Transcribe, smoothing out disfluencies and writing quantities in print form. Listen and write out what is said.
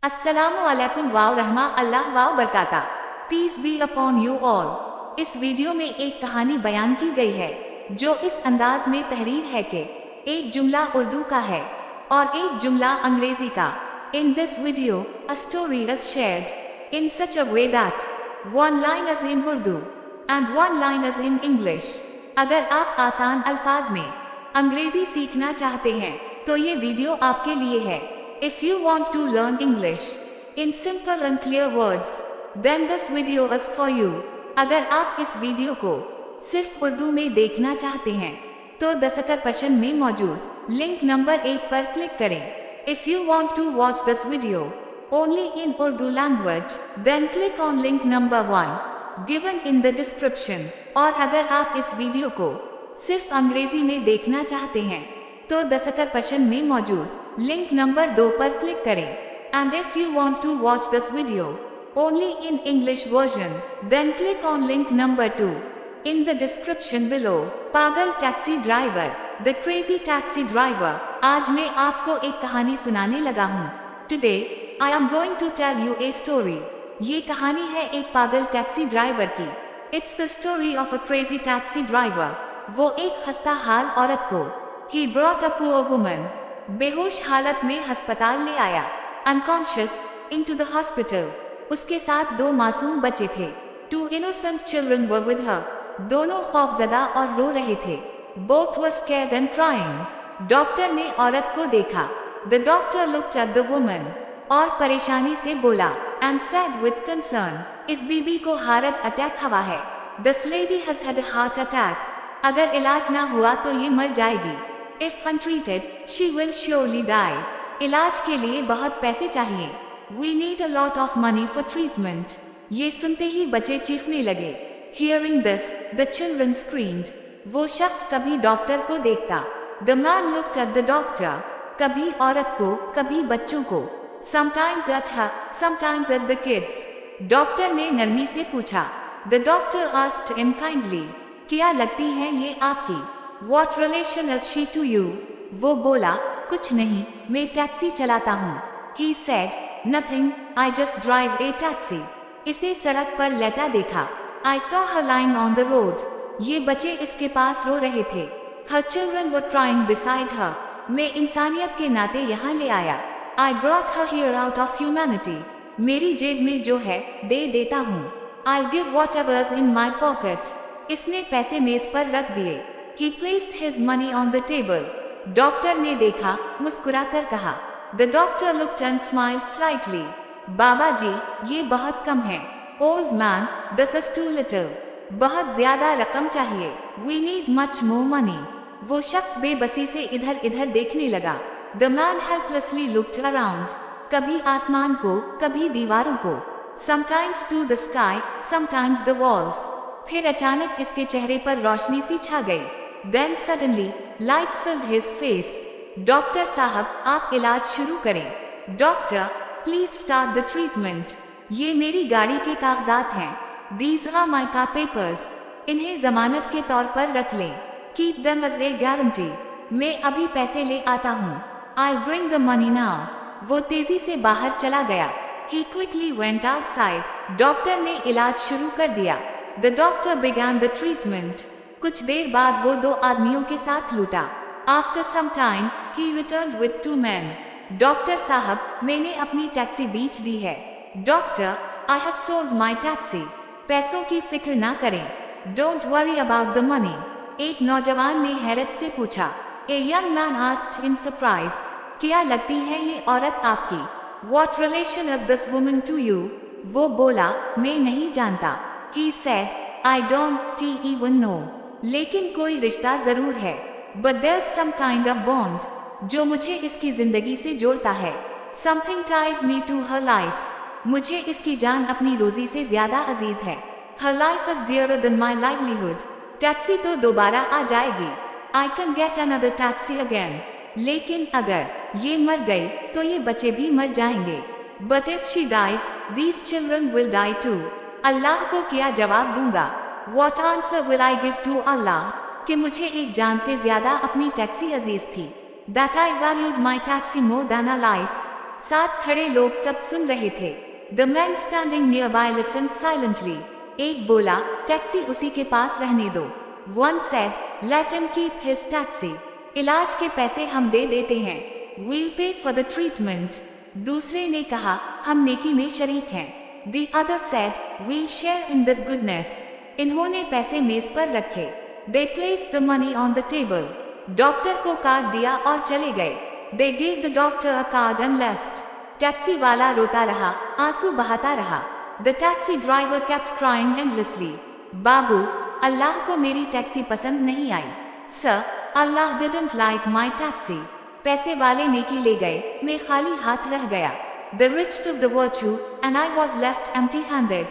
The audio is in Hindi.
अस्सलामु अलैकुम वाव रहमा अल्लाह वाव बरकाता peace be upon you all. इस वीडियो में एक कहानी बयान की गई है जो इस अंदाज में तहरीर है कि एक जुमला उर्दू का है और एक जुमला अंग्रेजी का। In this video a story is shared in such a way that one line is in Urdu and one line is in English. अगर आप आसान अल्फाज में अंग्रेजी सीखना चाहते हैं तो ये वीडियो आपके लिए है। If you want to learn English in simple and clear words, then this video is for you. अगर आप इस वीडियो को सिर्फ उर्दू में देखना चाहते हैं तो डिस्क्रिप्शन में मौजूद लिंक नंबर 1 पर क्लिक करें। If you want to watch this video only in Urdu language, then click on link number 1 given in the description. और अगर आप इस वीडियो को सिर्फ अंग्रेजी में देखना चाहते हैं तो डिस्क्रिप्शन में मौजूद लिंक नंबर 2 पर क्लिक करें। And if you want to watch this video only in English version then click on link number 2 in the description below. पागल taxi driver, the crazy taxi driver. आज मैं आपको एक कहानी सुनाने लगा हूँ। Today I am going to tell you a story. ये कहानी है एक पागल टैक्सी ड्राइवर की। It's the story of a crazy taxi driver. वो एक खस्ता हाल औरत को He brought a poor woman, बेहोश हालत में अस्पताल ले आया, unconscious, into the hospital. उसके साथ 2 मासूम बच्चे थे। 2 innocent children were with her. दोनों खौफजदा और रो रहे थे। Both were scared and crying. Doctor ने औरत को देखा। The doctor looked at the woman और परेशानी से बोला and said with concern, इस बीबी को हार्ट अटैक हुआ है। This lady has had a heart attack. अगर इलाज ना हुआ तो ये मर जाएगी। If untreated, she will surely die. इलाज के लिए बहुत पैसे चाहिए। We need a lot of money for treatment. ये सुनते ही बच्चे चीखने लगे। Hearing this, the children screamed. वो शख्स कभी डॉक्टर को देखता। The man looked at the doctor. कभी औरत को, कभी बच्चों को। Sometimes at her, sometimes at the kids. Doctor ने नरमी से पूछा। The doctor asked him kindly. क्या लगती है ये आपकी? What relation is she to you? वो बोला, कुछ नहीं, मैं टैक्सी चलाता हूँ। He said, nothing, I just drive a taxi. इसे सड़क पर लेटा देखा। I saw her lying on the road. ये बच्चे इसके पास रो रहे थे। Her children were crying beside her. मैं इंसानियत के नाते यहाँ ले आया। I brought her here out of humanity. मेरी जेब में जो है, दे देता हूँ। I'll give whatever is in my pocket. इसने पैसे मेज पर रख दिए। He placed his money on the table. Doctor ने देखा, मुस्कुराकर कहा। The doctor looked and smiled slightly. बाबा जी, ये बहुत कम है। Old man, this is too little. बहुत ज्यादा रकम चाहिए। We need much more money. वो शख्स बेबसी से इधर इधर देखने लगा। The man helplessly looked around. कभी आसमान को, कभी दीवारों को। Sometimes to the sky, sometimes the walls. फिर अचानक इसके चेहरे पर रोशनी सी छा गई। Then suddenly, light filled his face. Doctor साहब, आप इलाज शुरू करें। Doctor, please start the treatment. ये मेरी गाड़ी के कागजात हैं। These are my car papers. इन्हें जमानत के तौर पर रख लें। Keep them as a guarantee. मैं अभी पैसे ले आता हूँ। I'll bring the money now. वो तेजी से बाहर चला गया। He quickly went outside. Doctor ने इलाज शुरू कर दिया। The doctor began the treatment. कुछ देर बाद वो 2 आदमियों के साथ लूटा। After some time, he returned with 2 men. Doctor साहब, मैंने अपनी टैक्सी बेच दी है। Doctor, I have sold my taxi. पैसों की फिक्र ना करें। Don't worry about the money. एक नौजवान ने हैरत से पूछा। A young man asked in surprise. क्या लगती है ये औरत आपकी? What relation is this woman to you? वो बोला, मैं नहीं जानता। He said, I don't even know. लेकिन कोई रिश्ता जरूर है। But there's some kind of bond. जो मुझे इसकी जिंदगी से जोड़ता है। Something ties me to her life. मुझे इसकी जान अपनी रोजी से ज्यादा अजीज है। Her life is dearer than my livelihood. Taxi तो दोबारा आ जाएगी। I can get another taxi again. लेकिन अगर ये मर गई तो ये बच्चे भी मर जाएंगे। But if she dies, these children will die too. अल्लाह को क्या जवाब दूंगा? What answer will I give to Allah? कि मुझे एक जान से ज्यादा अपनी टैक्सी अजीज थी। That I valued my taxi more than a life. साथ खड़े लोग सब सुन रहे थे। The man standing near by listened silently. एक बोला, टैक्सी उसी के पास रहने दो। One said, let him keep his taxi. इलाज के पैसे हम दे देते हैं। We'll pay for the treatment. दूसरे ने कहा, हम नेकी में शरीक हैं। The other said, we'll share in this goodness. इन्होंने पैसे मेज पर रखे। They placed the money on the table. Doctor को कार्ड दिया और चले गए। They gave the doctor a card and left. Taxi वाला रोता रहा, आंसू बहाता रहा। The taxi driver kept crying endlessly. बाबू, अल्लाह को मेरी टैक्सी पसंद नहीं आई। Sir, Allah didn't like my taxi. पैसे वाले नेकी ले गए, मैं खाली हाथ रह गया। The rich took the virtue, and I was left empty-handed.